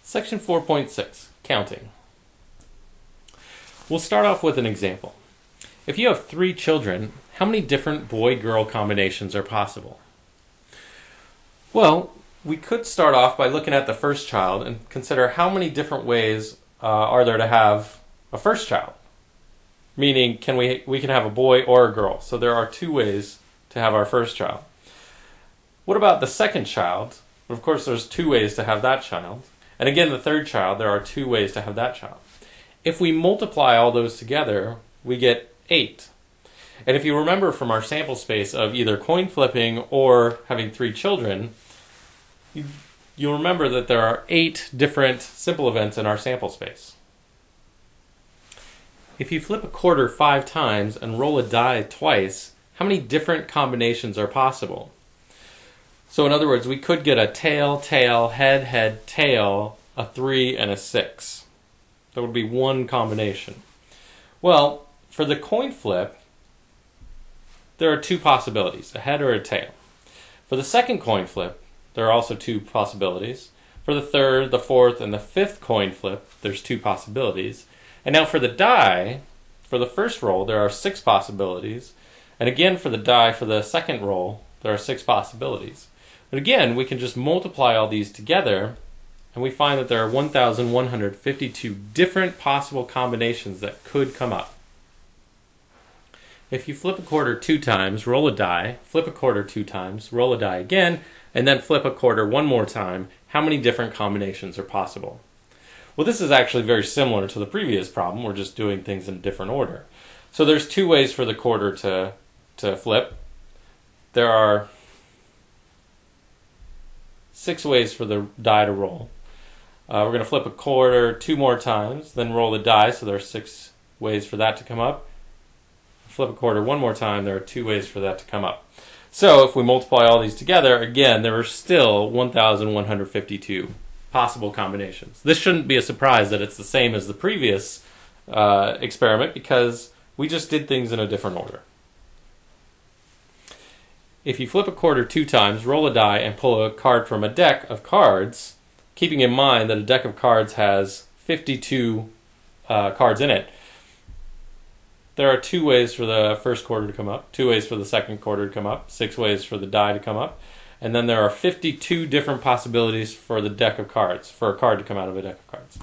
Section 4.6, Counting. We'll start off with an example. If you have 3 children, how many different boy-girl combinations are possible? Well, we could start off by looking at the first child and consider how many different ways are there to have a first child. Meaning, we can have a boy or a girl. So there are 2 ways to have our first child. What about the second child? Of course, there's 2 ways to have that child. And again, the third child, there are 2 ways to have that child. If we multiply all those together, we get 8. And if you remember from our sample space of either coin flipping or having 3 children, you'll remember that there are 8 different simple events in our sample space. If you flip a quarter 5 times and roll a die twice, how many different combinations are possible? So in other words, we could get a tail, tail, head, head, tail, a 3, and a 6. That would be one combination. Well, for the coin flip, there are 2 possibilities, a head or a tail. For the second coin flip, there are also 2 possibilities. For the third, the fourth, and the 5th coin flip, there's 2 possibilities. And now for the die, for the first roll, there are 6 possibilities. And again, for the die, for the second roll, there are 6 possibilities. But again, we can just multiply all these together, and we find that there are 1,152 different possible combinations that could come up. If you flip a quarter 2 times, roll a die, flip a quarter 2 times, roll a die again, and then flip a quarter 1 more time, how many different combinations are possible? Well, this is actually very similar to the previous problem. We're just doing things in a different order. So there's 2 ways for the quarter to flip. There are 6 ways for the die to roll. We're going to flip a quarter 2 more times, then roll the die, so there are 6 ways for that to come up. Flip a quarter 1 more time, there are 2 ways for that to come up. So if we multiply all these together, again, there are still 1,152 possible combinations. This shouldn't be a surprise that it's the same as the previous experiment because we just did things in a different order. If you flip a quarter 2 times, roll a die, and pull a card from a deck of cards, keeping in mind that a deck of cards has 52 cards in it, there are 2 ways for the first quarter to come up, 2 ways for the second quarter to come up, 6 ways for the die to come up, and then there are 52 different possibilities for the deck of cards, for a card to come out of a deck of cards.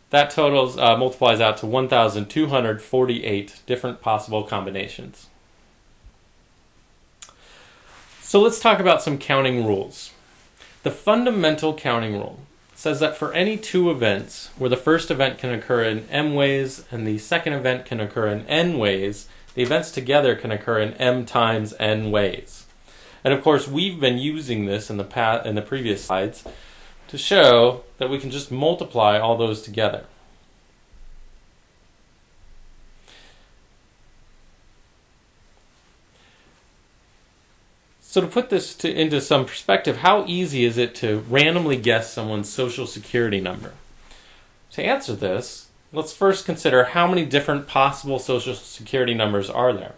That totals multiplies out to 1,248 different possible combinations. So let's talk about some counting rules. The fundamental counting rule says that for any 2 events where the first event can occur in m ways and the second event can occur in n ways, the events together can occur in m times n ways. And of course, we've been using this in the previous slides to show that we can just multiply all those together. So to put this into some perspective, how easy is it to randomly guess someone's social security number? To answer this, let's first consider how many different possible social security numbers are there.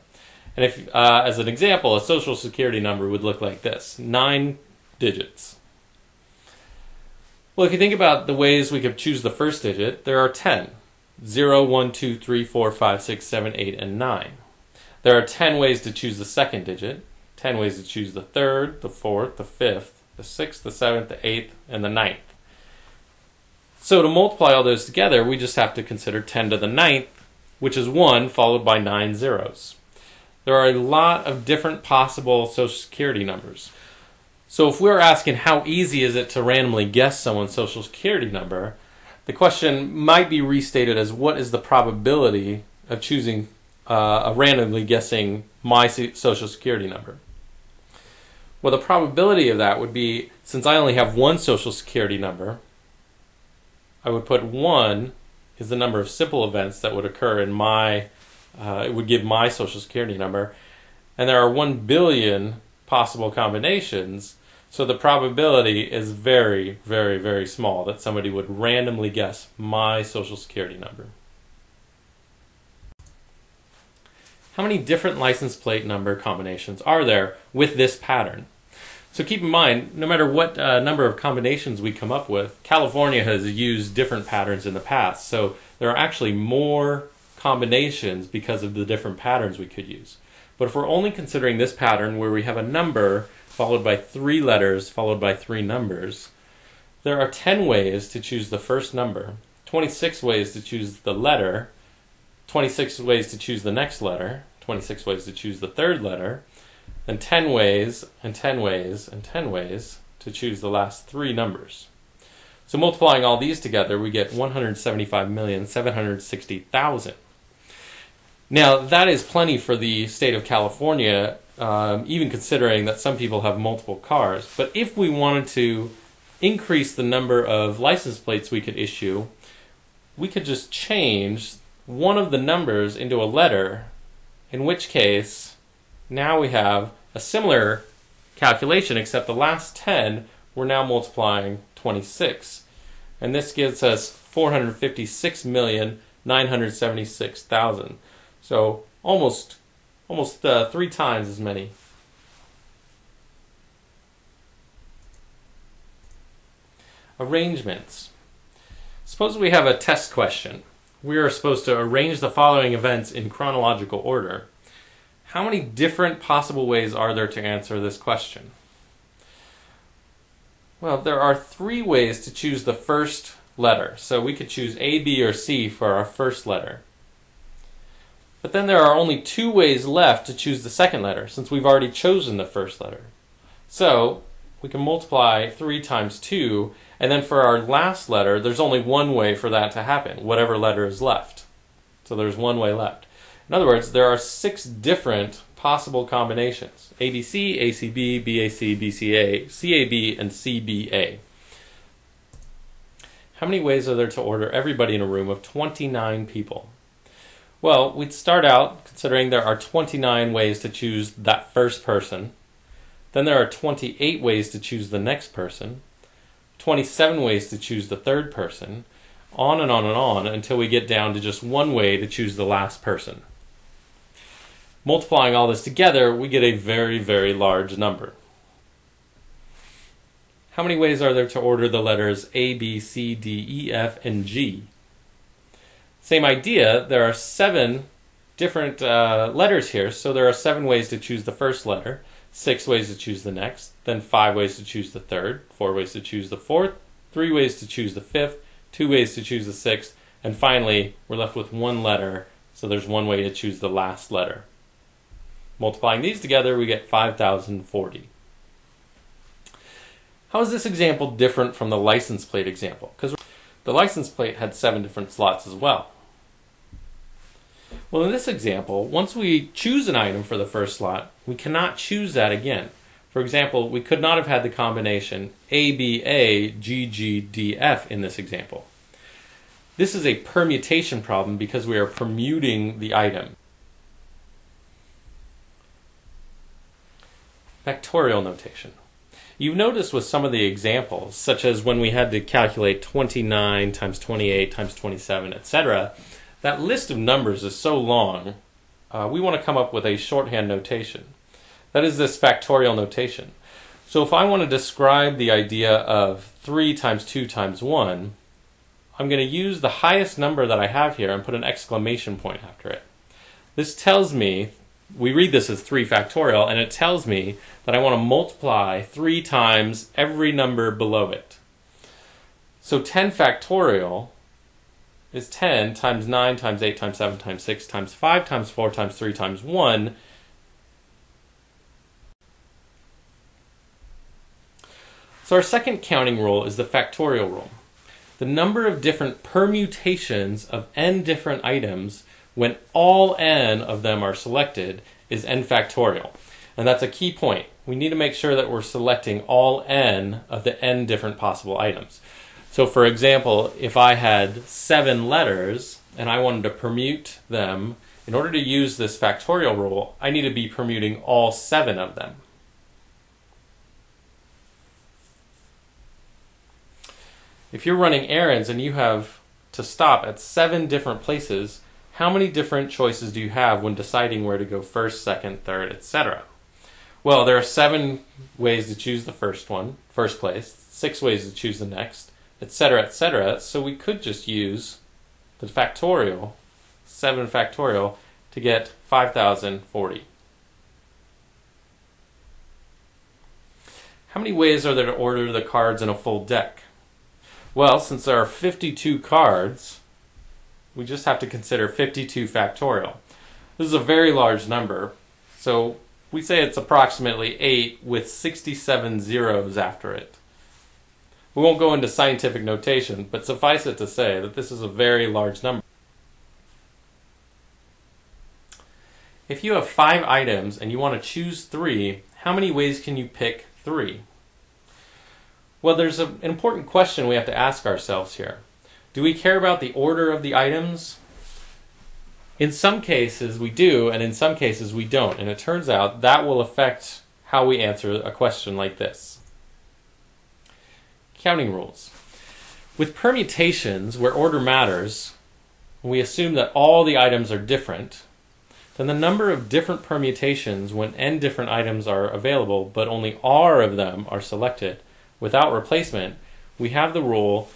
And if, as an example, a social security number would look like this, 9 digits. Well, if you think about the ways we could choose the first digit, there are 10. 0, 1, 2, 3, 4, 5, 6, 7, 8, and 9. There are 10 ways to choose the second digit. 10 ways to choose the third, the fourth, the fifth, the sixth, the seventh, the eighth, and the ninth. So to multiply all those together, we just have to consider 10 to the ninth, which is 1 followed by 9 zeros. There are a lot of different possible social security numbers. So if we're asking how easy is it to randomly guess someone's social security number, the question might be restated as what is the probability of choosing randomly guessing my social security number? Well, the probability of that would be, since I only have 1 social security number, I would put 1 is the number of simple events that would occur in it would give my social security number, and there are 1 billion possible combinations, so the probability is very, very, very small that somebody would randomly guess my social security number. How many different license plate number combinations are there with this pattern? So keep in mind, no matter what number of combinations we come up with, California has used different patterns in the past. So there are actually more combinations because of the different patterns we could use. But if we're only considering this pattern where we have a number followed by 3 letters followed by 3 numbers, there are 10 ways to choose the first number, 26 ways to choose the letter, 26 ways to choose the next letter, 26 ways to choose the third letter, and 10 ways, and 10 ways, and 10 ways to choose the last 3 numbers. So multiplying all these together, we get 175,760,000. Now, that is plenty for the state of California, even considering that some people have multiple cars. But if we wanted to increase the number of license plates we could issue, we could just change one of the numbers into a letter, in which case now we have a similar calculation, except the last 10 we're now multiplying 26. And this gives us 456,976,000. So almost 3 times as many. Arrangements. Suppose we have a test question. We are supposed to arrange the following events in chronological order. How many different possible ways are there to answer this question? Well, there are 3 ways to choose the first letter. So we could choose A, B, or C for our first letter. But then there are only 2 ways left to choose the second letter, since we've already chosen the first letter. So we can multiply 3 times 2, and then for our last letter, there's only 1 way for that to happen, whatever letter is left. So there's 1 way left. In other words, there are 6 different possible combinations: ABC, ACB, BAC, BCA, CAB, and CBA. How many ways are there to order everybody in a room of 29 people? Well, we'd start out considering there are 29 ways to choose that first person. Then there are 28 ways to choose the next person, 27 ways to choose the third person, on and on and on until we get down to just 1 way to choose the last person. Multiplying all this together, we get a very, very large number. How many ways are there to order the letters A, B, C, D, E, F, and G? Same idea, there are 7 different letters here, so there are 7 ways to choose the first letter, 6 ways to choose the next, then 5 ways to choose the third, 4 ways to choose the fourth, 3 ways to choose the fifth, 2 ways to choose the sixth, and finally we're left with 1 letter, so there's 1 way to choose the last letter. Multiplying these together, we get 5,040. How is this example different from the license plate example? Because the license plate had 7 different slots as well. Well, in this example, once we choose an item for the first slot, we cannot choose that again. For example, we could not have had the combination ABA, GGDF in this example. This is a permutation problem because we are permuting the item. Factorial notation. You've noticed with some of the examples, such as when we had to calculate 29 times 28 times 27, etc., that list of numbers is so long, we want to come up with a shorthand notation. That is this factorial notation. So if I want to describe the idea of 3 times 2 times 1, I'm going to use the highest number that I have here and put an exclamation point after it. This tells me, we read this as 3 factorial, and it tells me that I want to multiply 3 times every number below it. So 10 factorial is 10 times 9 times 8 times 7 times 6 times 5 times 4 times 3 times 1. So our second counting rule is the factorial rule. The number of different permutations of n different items when all n of them are selected is n factorial. And that's a key point. We need to make sure that we're selecting all n of the n different possible items. So for example, if I had 7 letters and I wanted to permute them, in order to use this factorial rule, I need to be permuting all 7 of them. If you're running errands and you have to stop at 7 different places, how many different choices do you have when deciding where to go first, second, third, etc.? Well, there are 7 ways to choose the first place, 6 ways to choose the next, etc., etc. So we could just use the factorial, 7 factorial, to get 5040. How many ways are there to order the cards in a full deck? Well, since there are 52 cards, we just have to consider 52 factorial. This is a very large number, so we say it's approximately 8 with 67 zeros after it. We won't go into scientific notation, but suffice it to say that this is a very large number. If you have 5 items and you want to choose 3, how many ways can you pick 3? Well, there's an important question we have to ask ourselves here. Do we care about the order of the items? In some cases we do, and in some cases we don't, and it turns out that will affect how we answer a question like this. Counting rules. With permutations, where order matters, we assume that all the items are different, then the number of different permutations when n different items are available, but only r of them are selected without replacement, we have the rule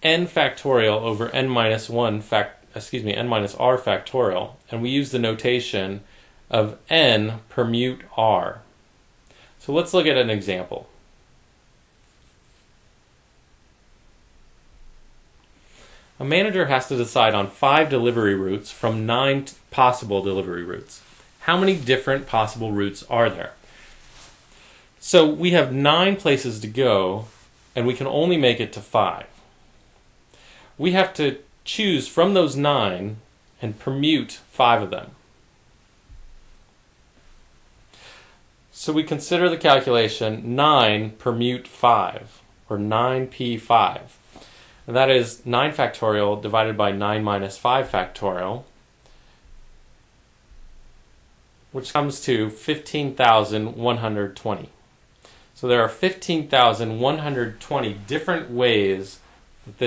n factorial over n minus r factorial, and we use the notation of n permute r. So let's look at an example. A manager has to decide on 5 delivery routes from 9 possible delivery routes. How many different possible routes are there? So we have 9 places to go, and we can only make it to 5. We have to choose from those 9 and permute 5 of them. So we consider the calculation 9 permute 5, or 9p5. And that is 9 factorial divided by 9 minus 5 factorial, which comes to 15,120. So there are 15,120 different ways that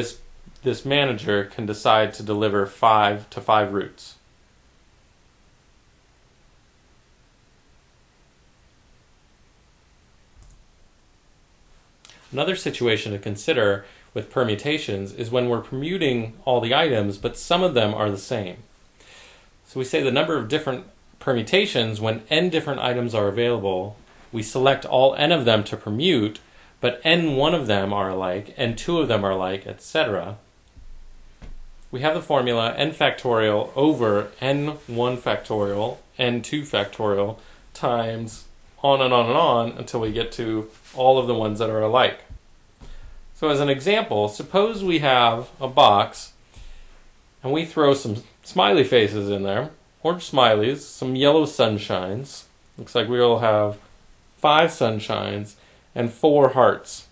this manager can decide to deliver 5 to 5 routes. Another situation to consider with permutations is when we're permuting all the items, but some of them are the same. So we say the number of different permutations when n different items are available, we select all n of them to permute, but n1 of them are alike, n2 of them are alike, etc. We have the formula n factorial over n1 factorial, n2 factorial, times on and on and on until we get to all of the ones that are alike. So as an example, suppose we have a box and we throw some smiley faces in there, orange smileys, some yellow sunshines. Looks like we'll have 5 sunshines and 4 hearts.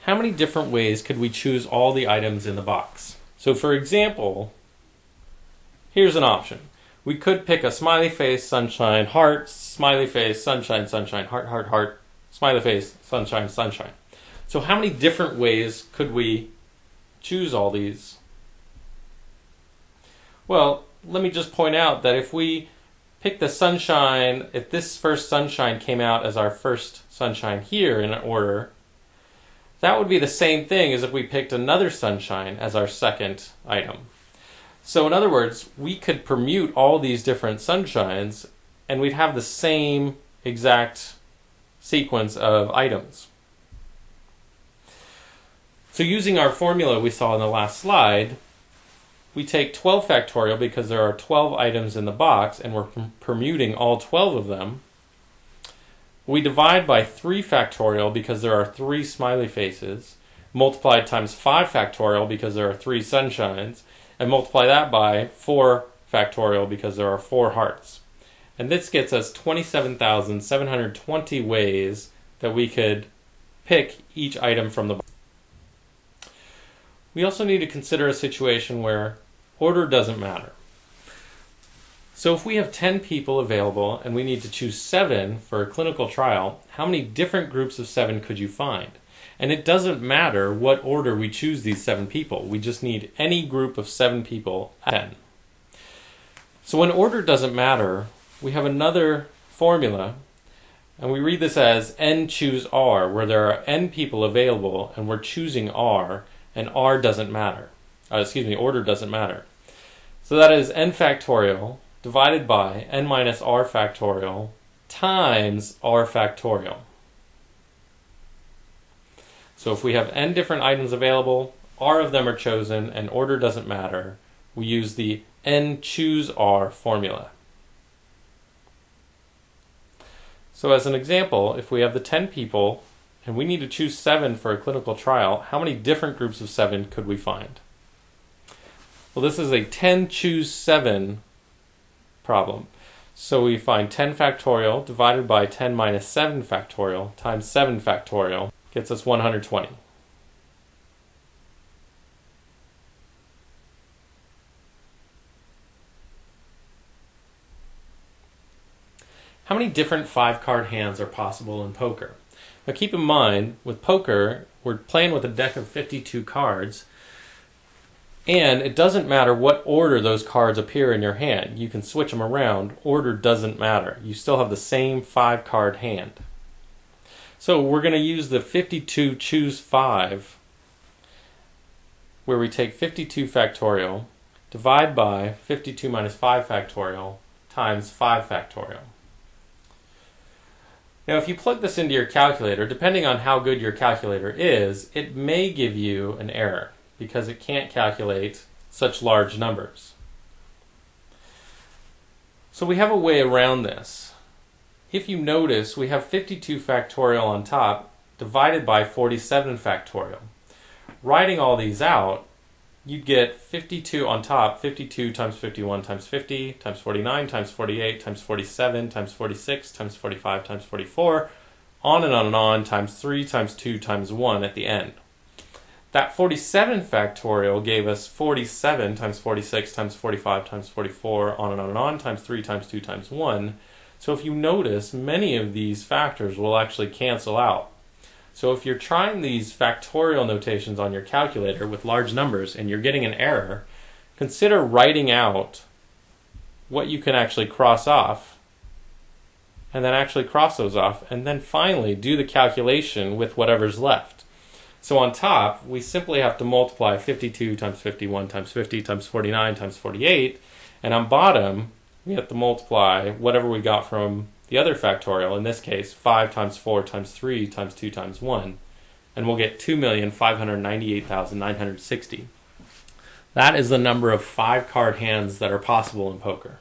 How many different ways could we choose all the items in the box? So for example, here's an option. We could pick a smiley face, sunshine, heart, smiley face, sunshine, sunshine, heart, heart, heart, smiley face, sunshine, sunshine. So how many different ways could we choose all these? Well, let me just point out that if we pick the sunshine, if this first sunshine came out as our first sunshine here in order, that would be the same thing as if we picked another sunshine as our second item. So in other words, we could permute all these different sunshines and we'd have the same exact sequence of items. So using our formula we saw in the last slide, we take 12 factorial because there are 12 items in the box and we're permuting all 12 of them. We divide by 3 factorial because there are 3 smiley faces, multiplied times 5 factorial because there are 3 sunshines, and multiply that by 4 factorial because there are 4 hearts. And this gets us 27,720 ways that we could pick each item from the box. We also need to consider a situation where order doesn't matter. So if we have 10 people available and we need to choose 7 for a clinical trial, how many different groups of 7 could you find? And it doesn't matter what order we choose these 7 people. We just need any group of 7 people at 10. So when order doesn't matter, we have another formula, and we read this as n choose r, where there are n people available and we're choosing r, and r doesn't matter. Order doesn't matter. So that is n factorial divided by n minus r factorial times r factorial. So if we have n different items available, r of them are chosen, and order doesn't matter, we use the n choose r formula. So as an example, if we have the 10 people and we need to choose 7 for a clinical trial, how many different groups of 7 could we find? Well, this is a 10 choose 7 problem. So we find 10 factorial divided by 10 minus 7 factorial times 7 factorial gets us 120. How many different 5-card hands are possible in poker? Now keep in mind, with poker, we're playing with a deck of 52 cards, and it doesn't matter what order those cards appear in your hand. You can switch them around. Order doesn't matter. You still have the same 5-card hand. So we're going to use the 52 choose 5, where we take 52 factorial, divide by 52 minus 5 factorial, times 5 factorial. Now if you plug this into your calculator, depending on how good your calculator is, it may give you an error because it can't calculate such large numbers. So we have a way around this. If you notice, we have 52 factorial on top divided by 47 factorial. Writing all these out, you'd get 52 on top, 52 times 51 times 50 times 49 times 48 times 47 times 46 times 45 times 44, on and on, times 3 times 2 times 1 at the end. That 47 factorial gave us 47 times 46 times 45 times 44, on and on, times 3 times 2 times 1. So if you notice, many of these factors will actually cancel out. So if you're trying these factorial notations on your calculator with large numbers and you're getting an error, consider writing out what you can actually cross off, and then actually cross those off, and then finally do the calculation with whatever's left. So on top, we simply have to multiply 52 times 51 times 50 times 49 times 48, and on bottom, we have to multiply whatever we got from the other factorial, in this case 5 times 4 times 3 times 2 times 1, and we'll get 2,598,960. That is the number of 5-card hands that are possible in poker.